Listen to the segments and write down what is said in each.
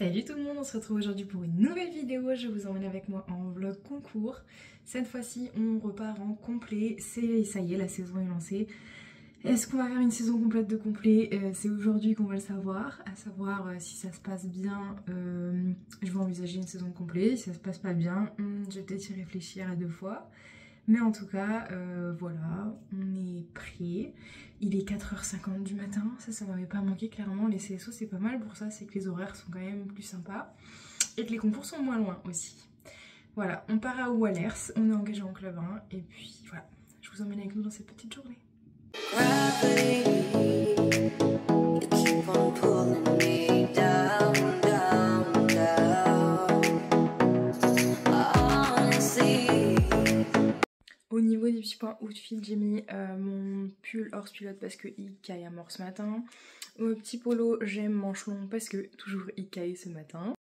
Salut tout le monde, on se retrouve aujourd'hui pour une nouvelle vidéo. Je vous emmène avec moi en vlog concours. Cette fois-ci, on repart en complet. Ça y est, la saison est lancée. Est-ce qu'on va faire une saison complète de complet? C'est aujourd'hui qu'on va le savoir. À savoir si ça se passe bien, je vais envisager une saison complète. Si ça se passe pas bien, je vais peut-être y réfléchir à 2 fois. Mais en tout cas, voilà, on est prêt. Il est 4h50 du matin, ça m'avait pas manqué clairement. Les CSO c'est pas mal pour ça, c'est que les horaires sont quand même plus sympas. Et que les concours sont moins loin aussi. Voilà, on part à Wallers, on est engagé en club 1. Et puis voilà, je vous emmène avec nous dans cette petite journée. Au niveau des petits points outfit, j'ai mis mon pull horse pilote parce que il caille à mort ce matin. Au petit polo, j'aime manche longue parce que toujours il caille ce matin.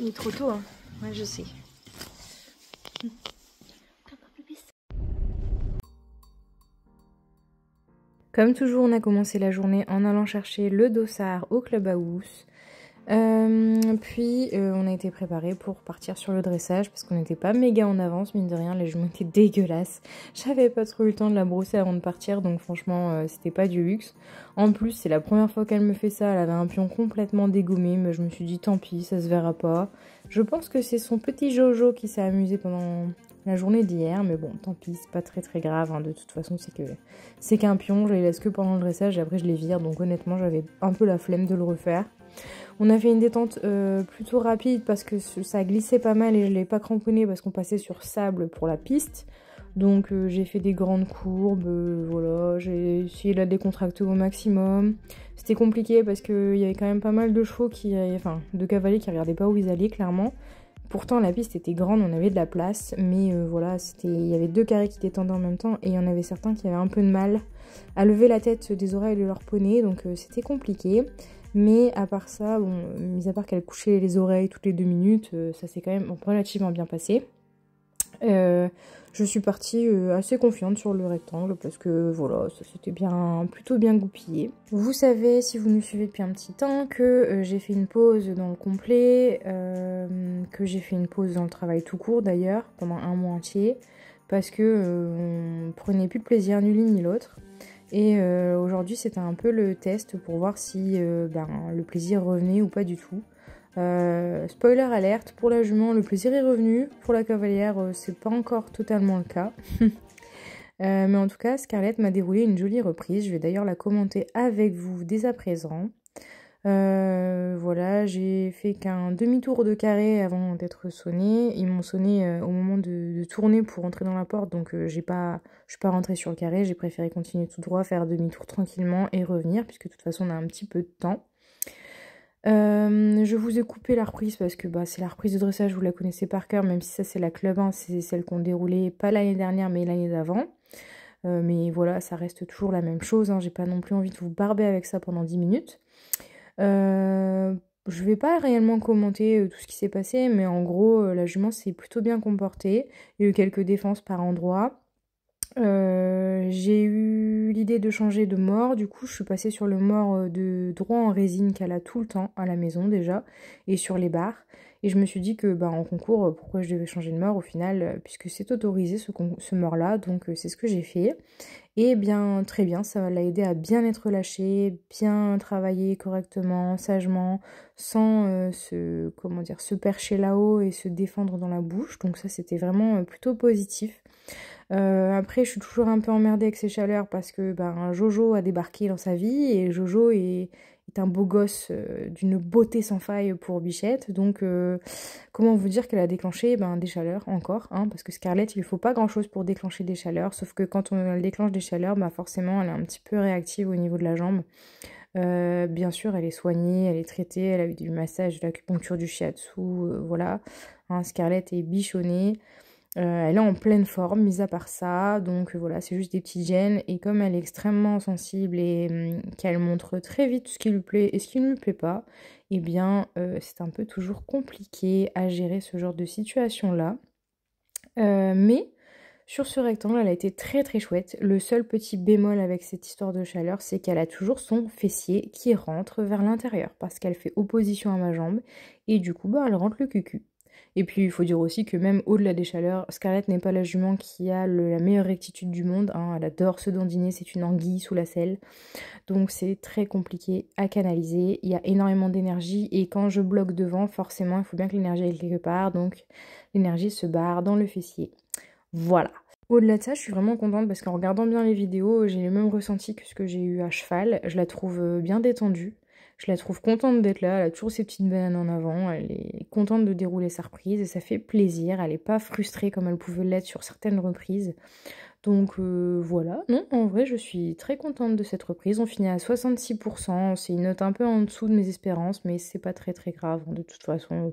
Il est trop tôt, hein. Ouais, je sais. Comme toujours, on a commencé la journée en allant chercher le dossard au clubhouse. Puis on a été préparé pour partir sur le dressage parce qu'on n'était pas méga en avance, mine de rien, les jument étaient dégueulasses. J'avais pas trop eu le temps de la brosser avant de partir, donc franchement c'était pas du luxe. En plus c'est la première fois qu'elle me fait ça, elle avait un pion complètement dégommé, mais je me suis dit tant pis, ça se verra pas. Je pense que c'est son petit Jojo qui s'est amusé pendant la journée d'hier, mais bon tant pis, c'est pas très grave, hein. De toute façon c'est qu'un pion, je les laisse que pendant le dressage et après je les vire, donc honnêtement j'avais un peu la flemme de le refaire. On a fait une détente plutôt rapide parce que ça glissait pas mal et je ne l'ai pas cramponné parce qu'on passait sur sable pour la piste. Donc j'ai fait des grandes courbes, voilà, j'ai essayé de la décontracter au maximum. C'était compliqué parce qu'il y avait quand même pas mal de chevaux de cavaliers qui regardaient pas où ils allaient clairement. Pourtant la piste était grande, on avait de la place, mais voilà, il y avait 2 carrés qui détendaient en même temps et il y en avait certains qui avaient un peu de mal à lever la tête des oreilles de leur poney, donc c'était compliqué. Mais à part ça, bon, mis à part qu'elle couchait les oreilles toutes les 2 minutes, ça s'est quand même relativement bien passé. Je suis partie assez confiante sur le rectangle parce que voilà, ça s'était plutôt bien goupillé. Vous savez, si vous nous suivez depuis un petit temps, que j'ai fait une pause dans le complet, que j'ai fait une pause dans le travail tout court d'ailleurs, pendant un mois entier, parce que on prenait plus de plaisir ni l'une ni l'autre. Et aujourd'hui c'était un peu le test pour voir si le plaisir revenait ou pas du tout. Spoiler alerte, pour la jument le plaisir est revenu, pour la cavalière c'est pas encore totalement le cas. Mais en tout cas Scarlett m'a déroulé une jolie reprise, je vais d'ailleurs la commenter avec vous dès à présent. Voilà, j'ai fait qu'un demi-tour de carré avant d'être sonnée. Ils m'ont sonné au moment de tourner pour entrer dans la porte, donc je suis pas rentrée sur le carré, j'ai préféré continuer tout droit, faire demi-tour tranquillement et revenir, puisque de toute façon on a un petit peu de temps. Je vous ai coupé la reprise parce que c'est la reprise de dressage, vous la connaissez par cœur, même si ça c'est la club 1, c'est celle qu'on déroulait pas l'année dernière mais l'année d'avant. Mais voilà, ça reste toujours la même chose, hein. J'ai pas non plus envie de vous barber avec ça pendant 10 minutes. Je vais pas réellement commenter tout ce qui s'est passé, mais en gros, la jument s'est plutôt bien comportée. Il y a eu quelques défenses par endroit. J'ai eu l'idée de changer de mors, du coup je suis passée sur le mors de droit en résine qu'elle a tout le temps à la maison déjà, et sur les barres. Et je me suis dit que en concours, pourquoi je devais changer de mort au final, puisque c'est autorisé ce mort là, donc c'est ce que j'ai fait. Et bien très bien, ça l'a aidé à bien être lâché, bien travailler correctement, sagement, sans se percher là-haut et se défendre dans la bouche. Donc ça c'était vraiment plutôt positif. Après je suis toujours un peu emmerdée avec ces chaleurs parce que Jojo a débarqué dans sa vie et Jojo est un beau gosse d'une beauté sans faille pour Bichette. Donc comment vous dire qu'elle a déclenché des chaleurs encore, hein, parce que Scarlett il faut pas grand chose pour déclencher des chaleurs, sauf que quand elle déclenche des chaleurs, forcément elle est un petit peu réactive au niveau de la jambe. Bien sûr elle est soignée, elle est traitée, elle a eu du massage, de l'acupuncture, du shiatsu, voilà, hein, Scarlett est bichonnée. Elle est en pleine forme, mis à part ça, donc voilà, c'est juste des petites gènes, et comme elle est extrêmement sensible et qu'elle montre très vite ce qui lui plaît et ce qui ne lui plaît pas, eh bien c'est un peu toujours compliqué à gérer ce genre de situation-là. Mais Sur ce rectangle, elle a été très très chouette. Le seul petit bémol avec cette histoire de chaleur, c'est qu'elle a toujours son fessier qui rentre vers l'intérieur parce qu'elle fait opposition à ma jambe et du coup, bah, elle rentre le cucu. Et puis, il faut dire aussi que même au-delà des chaleurs, Scarlett n'est pas la jument qui a la meilleure rectitude du monde, hein. Elle adore se dandiner, c'est une anguille sous la selle. Donc, c'est très compliqué à canaliser. Il y a énormément d'énergie et quand je bloque devant, forcément, il faut bien que l'énergie aille quelque part. Donc, l'énergie se barre dans le fessier. Voilà. Au-delà de ça, je suis vraiment contente parce qu'en regardant bien les vidéos, j'ai le même ressenti que ce que j'ai eu à cheval. Je la trouve bien détendue. Je la trouve contente d'être là. Elle a toujours ses petites bananes en avant. Elle est contente de dérouler sa reprise et ça fait plaisir. Elle n'est pas frustrée comme elle pouvait l'être sur certaines reprises. Donc voilà, non, en vrai, je suis très contente de cette reprise. On finit à 66%. C'est une note un peu en dessous de mes espérances, mais c'est pas très très grave. De toute façon,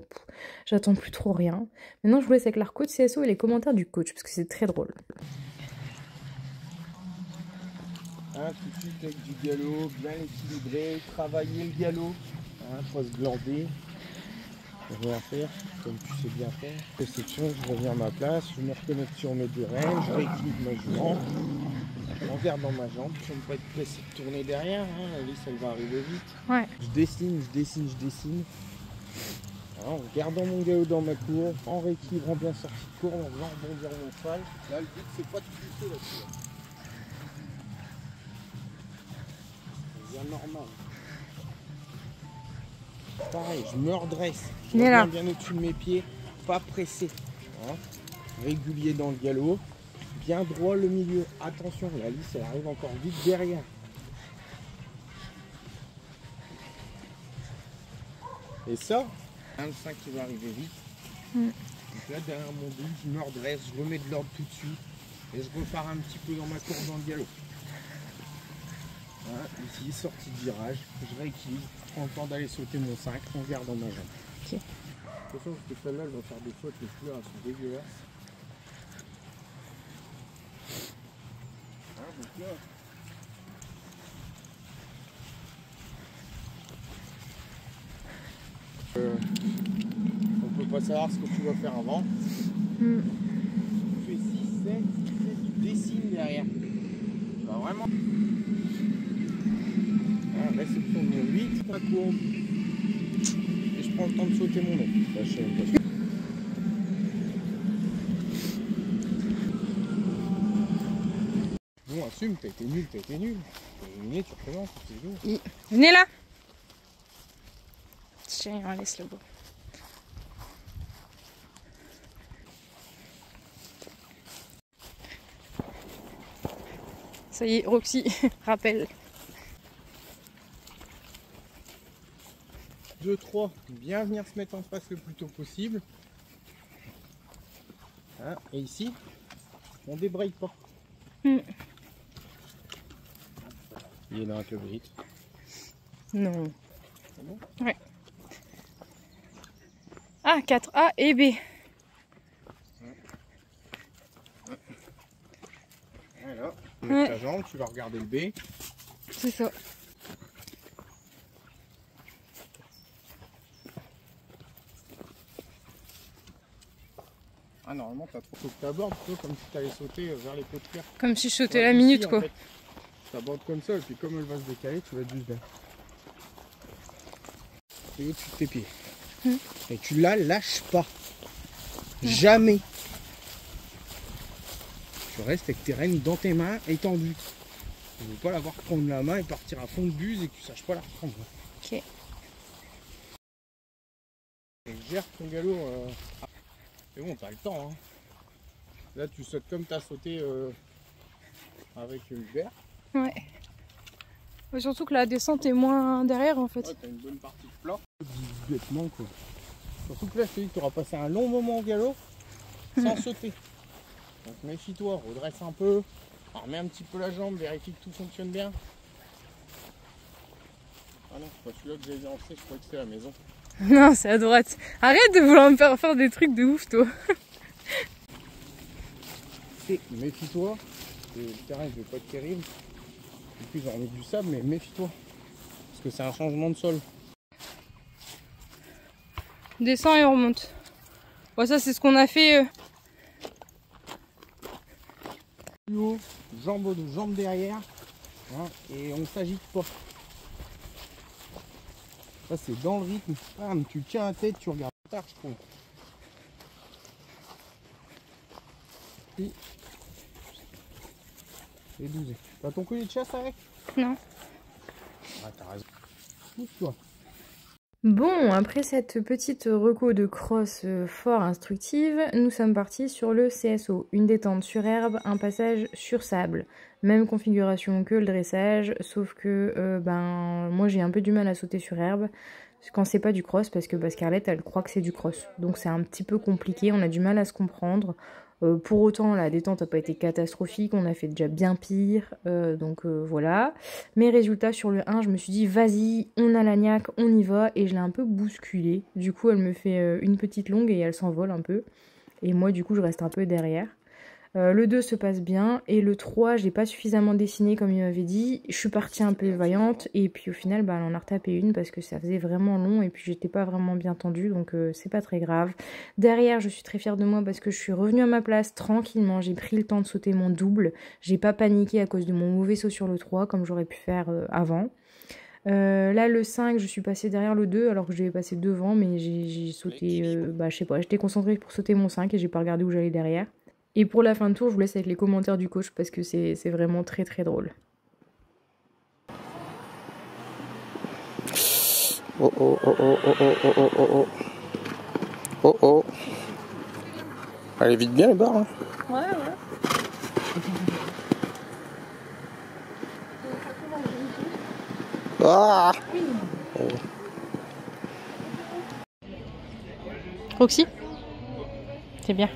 j'attends plus trop rien. Maintenant, je vous laisse avec la reco de CSO et les commentaires du coach parce que c'est très drôle. Tout de suite avec du galop, bien équilibré, travailler le galop, pas se glander, rien faire, comme tu sais bien faire. Réception, je reviens à ma place, je me reconnecte sur mes deux rênes, je rééquilibre ma jument, je regarde dans ma jambe pour ne pas être pressé de tourner derrière, la lisse elle va arriver vite. Ouais. Je dessine, en gardant mon galop dans ma cour, en rééquilibrant bien sortie de cour, en faisant rebondir mon cheval. Là le but c'est pas de pousser là-dessus. Normal. Pareil, je me redresse. Je reviens bien au-dessus de mes pieds, pas pressé. Régulier dans le galop, bien droit le milieu. Attention, la lisse elle arrive encore vite derrière. Et ça, 25 qui va arriver vite. Donc là derrière mon bout, je me redresse, je remets de l'ordre tout de suite et je repars un petit peu dans ma course dans le galop. Ici, sortie de virage, je rééquilibre, je prends le temps d'aller sauter mon 5, on garde dans ma jambe. Okay. Attention parce que celle-là, elle va faire des fautes, les fleurs elles sont dégueulasses. Donc là, on peut pas savoir ce que tu vas faire avant. Tu fais 6, 7, tu dessines derrière. Tu vas vraiment... Réception de 8, ma courbe. Et je prends le temps de sauter mon nez. Bon, assume, t'as été nul. T'as éliminé, tu recommences, c'est tout. Venez là. Tiens, on laisse le beau. Ça y est, Roxy, rappel. 2, 3, bien venir se mettre en face le plus tôt possible. Et ici, on débraye pas. Il est dans un club vite. Non. C'est bon ? Ouais. Ah, 4A et B. Voilà. Tu mets ta jambe, tu vas regarder le B. C'est ça. Normalement, t'as trop faut que tu abordes, comme si tu allais sauter vers les pots de fer. Comme si je sautais la minute, ici, quoi. En fait, tu abordes comme ça, et puis comme elle va se décaler, tu vas être juste là. Et au-dessus de tes pieds. Et tu la lâches pas. Jamais. Tu restes avec tes rênes dans tes mains étendues. Tu ne veux pas la voir prendre la main et partir à fond de buse et que tu saches pas la reprendre. Ok. Et gère ton galop. C'est bon, t'as le temps. Là, tu sautes comme tu as sauté avec Hubert. Ouais. Mais surtout que la descente est moins derrière en fait. Ouais, t'as une bonne partie de plat. Bêtement, quoi. Surtout que là, je te dis que tu auras passé un long moment au galop sans sauter. Donc méfie-toi, redresse un peu, remets un petit peu la jambe, vérifie que tout fonctionne bien. Ah non, c'est pas celui-là que j'avais lancé, je crois que c'est la maison. Non, c'est à droite. Arrête de vouloir me faire des trucs de ouf, toi. Et méfie-toi, le terrain ne va pas être terrible. Et puis j'en remets du sable, mais méfie-toi. Parce que c'est un changement de sol. Descends et on remonte. Bon, ça c'est ce qu'on a fait Plus haut, jambe derrière, hein, et on s'agite pas. Ça c'est dans le rythme, bam, tu tiens la tête, tu regardes pas, je trouve. Et 12. T'as ton collier de chasse avec? Non. Ah t'as raison. Pousse-toi. Bon, après cette petite reco de cross fort instructive, nous sommes partis sur le CSO. Une détente sur herbe, un passage sur sable. Même configuration que le dressage, sauf que moi j'ai un peu du mal à sauter sur herbe quand c'est pas du cross, parce que Scarlett elle croit que c'est du cross. Donc c'est un petit peu compliqué, on a du mal à se comprendre. Pour autant, la détente n'a pas été catastrophique, on a fait déjà bien pire, donc voilà. Mais résultat, sur le 1, je me suis dit, vas-y, on a la niaque, on y va, et je l'ai un peu bousculée. Du coup, elle me fait une petite longue et elle s'envole un peu. Et moi, du coup, je reste un peu derrière. Le 2 se passe bien, et le 3, j'ai pas suffisamment dessiné comme il m'avait dit. Je suis partie un peu vaillante, et puis au final, elle en a retapé une parce que ça faisait vraiment long, et puis j'étais pas vraiment bien tendue, donc c'est pas très grave. Derrière, je suis très fière de moi parce que je suis revenue à ma place tranquillement, j'ai pris le temps de sauter mon double. J'ai pas paniqué à cause de mon mauvais saut sur le 3, comme j'aurais pu faire avant. Là, le 5, je suis passée derrière le 2, alors que je devais passer devant, mais j'ai sauté, je sais pas, j'étais concentrée pour sauter mon 5 et j'ai pas regardé où j'allais derrière. Et pour la fin de tour, je vous laisse avec les commentaires du coach parce que c'est vraiment très très drôle. Oh oh oh oh oh oh oh oh oh oh. Oh oh. Elle évite bien les barres. Hein. Ouais, ouais. Ah oh. Roxy, c'est bien.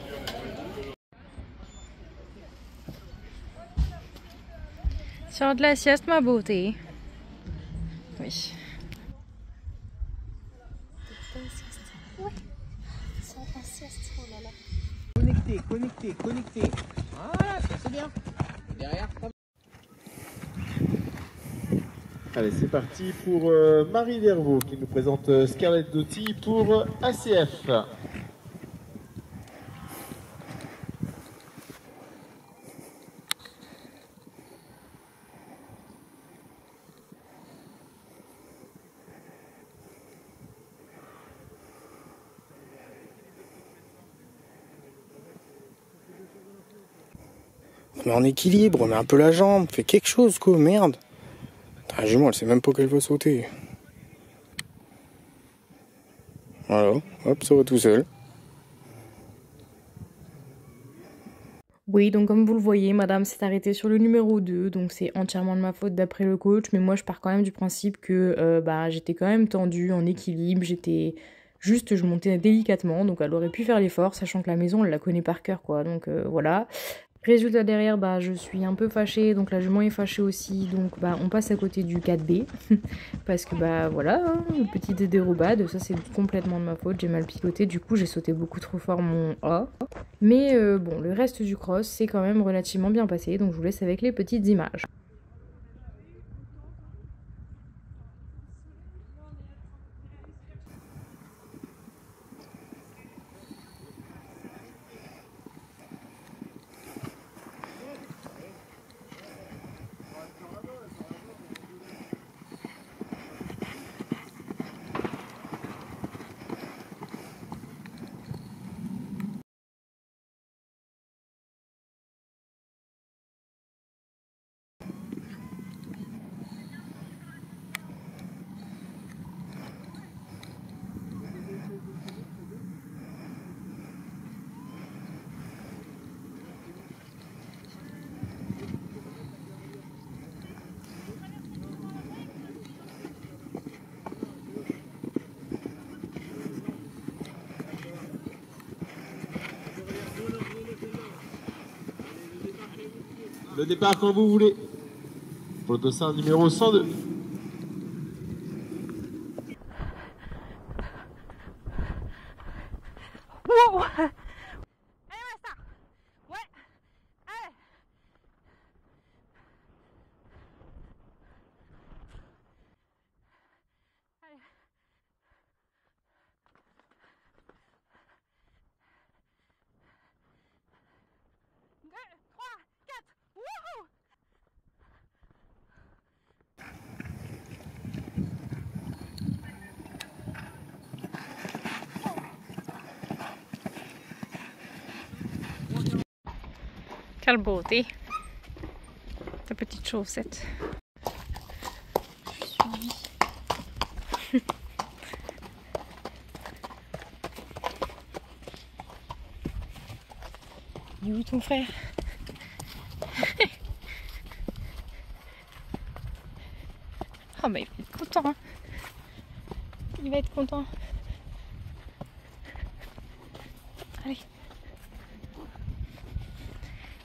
Sur de la sieste, ma beauté. Oui. Connecté. Voilà, ça c'est bien. Derrière, Allez, c'est parti pour Marie Dervaux qui nous présente Scarlett Doty pour ACF. mais en équilibre, mets un peu la jambe, fais quelque chose quoi, merde. La jument, elle sait même pas qu'elle va sauter. Voilà, hop, ça va tout seul. Oui, donc comme vous le voyez, madame s'est arrêtée sur le numéro 2, donc c'est entièrement de ma faute d'après le coach, mais moi je pars quand même du principe que j'étais quand même tendue, en équilibre, je montais délicatement, donc elle aurait pu faire l'effort, sachant que la maison, elle la connaît par cœur, quoi, donc voilà. Résultat derrière, je suis un peu fâchée, donc la jument est fâchée aussi, donc on passe à côté du 4B, parce que voilà, hein, une petite dérobade, ça c'est complètement de ma faute, j'ai mal piloté, du coup j'ai sauté beaucoup trop fort mon A. Mais bon, le reste du cross c'est quand même relativement bien passé, donc je vous laisse avec les petites images. Le départ quand vous voulez. Pour le dossard numéro 102. Wow. Quelle beauté. Ta petite chaussette. Je suis suivie. Il est où ton frère? Ah bah il va être content. Hein. Il va être content. Allez.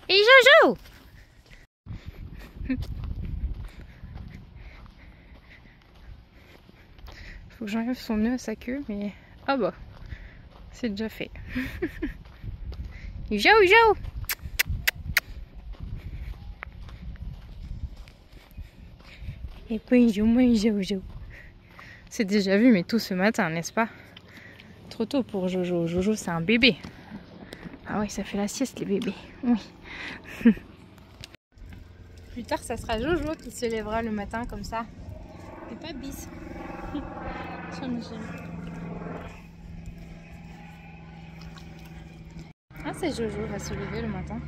Et Jojo! Faut que j'enlève son nœud à sa queue, mais... Ah bah, c'est déjà fait. Jojo! Et bonjour, Jojo. C'est déjà vu, mais tout ce matin, n'est-ce pas? Trop tôt pour Jojo. Jojo, c'est un bébé. Ah ouais, ça fait la sieste, les bébés. Oui. Plus tard, ça sera Jojo qui se lèvera le matin comme ça. Et pas bis. Ah, c'est Jojo va se lever le matin.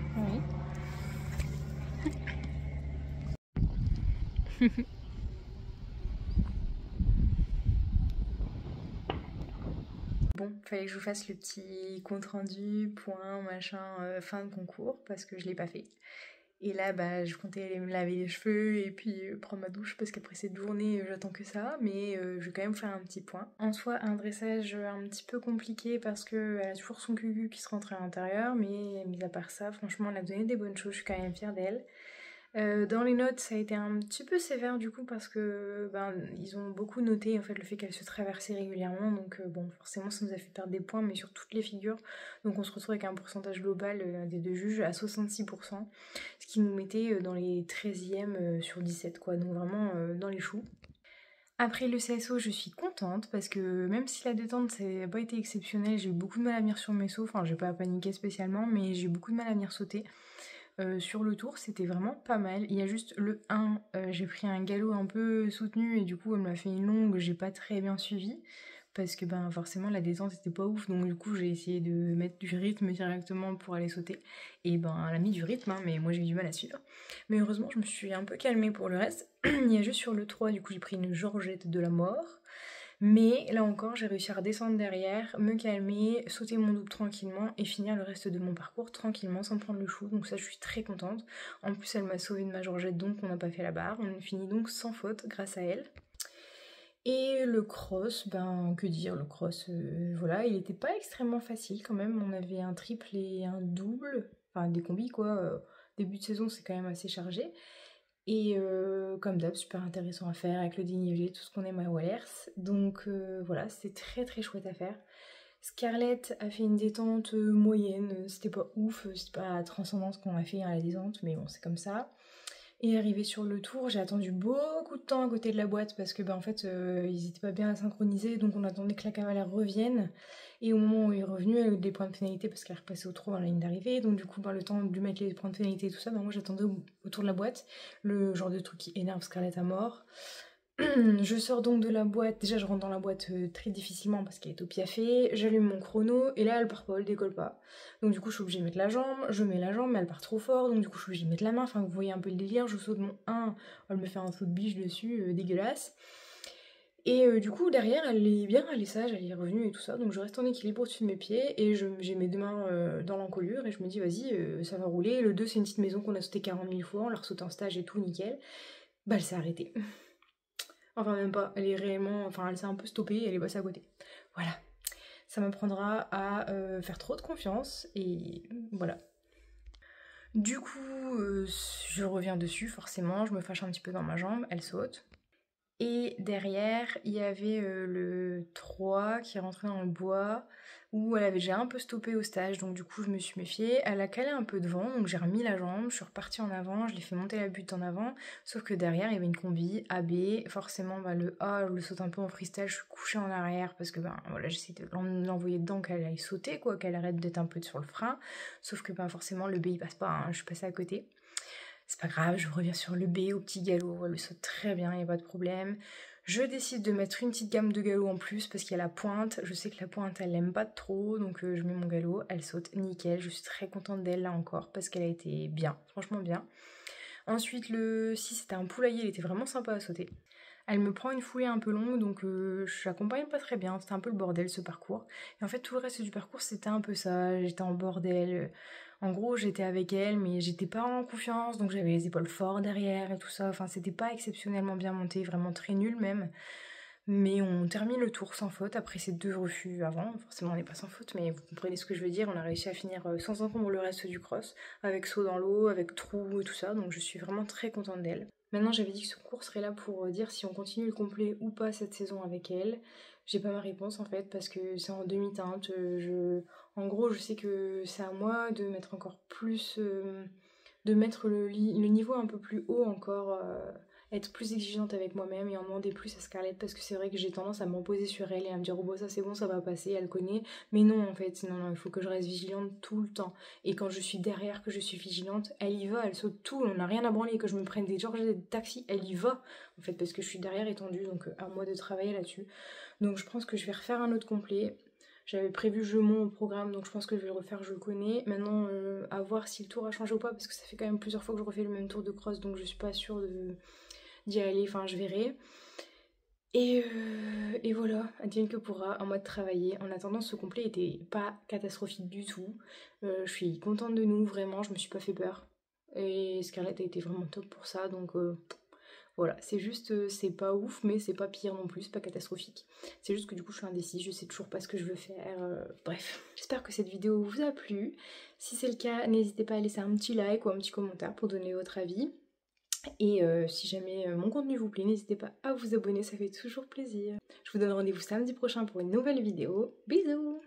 Oui. Bon, fallait que je vous fasse le petit compte rendu, point, machin, fin de concours, parce que je l'ai pas fait. Et là, bah, je comptais aller me laver les cheveux et puis prendre ma douche, parce qu'après cette journée, j'attends que ça, mais je vais quand même faire un petit point. En soi, un dressage un petit peu compliqué, parce qu'elle a toujours son cucu qui se rentre à l'intérieur, mais mis à part ça, franchement, elle a donné des bonnes choses, je suis quand même fière d'elle. Dans les notes, ça a été un petit peu sévère du coup parce que ils ont beaucoup noté en fait le fait qu'elle se traversait régulièrement, donc bon forcément ça nous a fait perdre des points mais sur toutes les figures, donc on se retrouve avec un pourcentage global des deux juges à 66%, ce qui nous mettait dans les 13e sur 17 quoi, donc vraiment dans les choux. Après le CSO, je suis contente parce que même si la détente ça n'a pas été exceptionnel, j'ai eu beaucoup de mal à venir sur mes sauts, enfin j'ai pas paniqué spécialement mais j'ai eu beaucoup de mal à venir sauter. Sur le tour, c'était vraiment pas mal. Il y a juste le 1, j'ai pris un galop un peu soutenu et du coup elle m'a fait une longue, j'ai pas très bien suivi parce que forcément la descente était pas ouf, donc du coup j'ai essayé de mettre du rythme directement pour aller sauter et elle a mis du rythme hein, mais moi j'ai eu du mal à suivre. Mais heureusement je me suis un peu calmée pour le reste. Il y a juste sur le 3 du coup j'ai pris une Georgette de la mort. Mais là encore, j'ai réussi à redescendre derrière, me calmer, sauter mon double tranquillement et finir le reste de mon parcours tranquillement sans prendre le chou. Donc ça, je suis très contente. En plus, elle m'a sauvé de ma Georgette, donc on n'a pas fait la barre. On finit donc sans faute grâce à elle. Et le cross, que dire, le cross, voilà, il était pas extrêmement facile quand même. On avait un triple et un double, enfin des combis quoi. Début de saison, c'est quand même assez chargé. Et comme d'hab, super intéressant à faire avec le dénivelé, tout ce qu'on aime à Wallers. Donc voilà, c'était très très chouette à faire. Scarlett a fait une détente moyenne, c'était pas ouf, c'était pas la transcendance qu'on a fait à la détente, mais bon, c'est comme ça. Et arrivé sur le tour, j'ai attendu beaucoup de temps à côté de la boîte parce que en fait ils étaient pas bien synchronisés, donc on attendait que la cavalière revienne. Et au moment où il est revenu, elle a eu des points de pénalité parce qu'elle est repassée au trou dans la ligne d'arrivée. Donc du coup, le temps de lui mettre les points de pénalité et tout ça, moi j'attendais autour de la boîte, le genre de truc qui énerve Scarlett à mort. Je sors donc de la boîte, déjà je rentre dans la boîte très difficilement parce qu'elle est au piafé, j'allume mon chrono et là elle part pas, elle décolle pas. Donc du coup je suis obligée de mettre la jambe, je mets la jambe mais elle part trop fort, donc du coup je suis obligée de mettre la main, enfin vous voyez un peu le délire, je saute mon 1, elle me fait un saut de biche dessus, dégueulasse. Et du coup derrière elle est bien, elle est sage, elle est revenue et tout ça, donc je reste en équilibre au-dessus de mes pieds et j'ai mes deux mains dans l'encolure et je me dis vas-y ça va rouler. Le 2 c'est une petite maison qu'on a sauté 40 000 fois, on l'a ressauté en stage et tout, nickel. Elle s'est arrêtée. Enfin même pas, elle est réellement, enfin elle s'est un peu stoppée, elle est passée à côté. Voilà, ça m'apprendra à faire trop de confiance et voilà. Du coup, je reviens dessus forcément, je me fâche un petit peu dans ma jambe, elle saute. Et derrière, il y avait le 3 qui est rentré dans le bois, où elle avait déjà un peu stoppé au stage, donc du coup je me suis méfiée. Elle a calé un peu devant, donc j'ai remis la jambe, je suis repartie en avant, je l'ai fait monter la butte en avant, sauf que derrière il y avait une combi AB, forcément le A, je le saute un peu en freestyle, je suis couchée en arrière, parce que voilà, j'essaie de l'envoyer dedans, qu'elle aille sauter, quoi, qu'elle arrête d'être un peu sur le frein, sauf que forcément le B il passe pas, hein, je suis passée à côté. C'est pas grave, je reviens sur le B au petit galop, elle le saute très bien, il n'y a pas de problème. Je décide de mettre une petite gamme de galop en plus parce qu'il y a la pointe. Je sais que la pointe elle aime pas trop, donc je mets mon galop, elle saute nickel. Je suis très contente d'elle là encore parce qu'elle a été bien, franchement bien. Ensuite si c'était un poulailler, il était vraiment sympa à sauter. Elle me prend une foulée un peu longue, donc je l'accompagne pas très bien, c'était un peu le bordel ce parcours. Et en fait tout le reste du parcours c'était un peu ça, j'étais en bordel. En gros j'étais avec elle mais j'étais pas en confiance, donc j'avais les épaules fortes derrière et tout ça. Enfin c'était pas exceptionnellement bien monté, vraiment très nul même. Mais on termine le tour sans faute après ces 2 refus avant. Forcément on n'est pas sans faute mais vous comprenez ce que je veux dire. On a réussi à finir sans encombre le reste du cross, avec saut dans l'eau, avec trou et tout ça, donc je suis vraiment très contente d'elle. Maintenant j'avais dit que ce cours serait là pour dire si on continue le complet ou pas cette saison avec elle. J'ai pas ma réponse en fait parce que c'est en demi-teinte. En gros je sais que c'est à moi de mettre encore plus, de mettre le niveau un peu plus haut encore, être plus exigeante avec moi-même et en demander plus à Scarlett parce que c'est vrai que j'ai tendance à me reposer sur elle et à me dire oh bah ça c'est bon, ça va passer, elle connaît. Mais non en fait, non, il faut que je reste vigilante tout le temps. Et quand je suis derrière, que je suis vigilante, elle y va, elle saute tout, on n'a rien à branler, que je me prenne des taxis, elle y va en fait parce que je suis derrière étendue, donc à moi de travailler là-dessus. Donc je pense que je vais refaire un autre complet. J'avais prévu Jemont au programme, donc je pense que je vais le refaire, je le connais. Maintenant, à voir si le tour a changé ou pas, parce que ça fait quand même plusieurs fois que je refais le même tour de cross, donc je suis pas sûre d'y aller, enfin je verrai. Et voilà, advienne que pourra, en mode travailler. En attendant, ce complet était pas catastrophique du tout. Je suis contente de nous, vraiment, je me suis pas fait peur. Et Scarlett a été vraiment top pour ça, donc voilà, c'est juste, c'est pas ouf, mais c'est pas pire non plus, c'est pas catastrophique. C'est juste que du coup je suis indécise, je sais toujours pas ce que je veux faire, bref. J'espère que cette vidéo vous a plu. Si c'est le cas, n'hésitez pas à laisser un petit like ou un petit commentaire pour donner votre avis. Et si jamais mon contenu vous plaît, n'hésitez pas à vous abonner, ça fait toujours plaisir. Je vous donne rendez-vous samedi prochain pour une nouvelle vidéo. Bisous!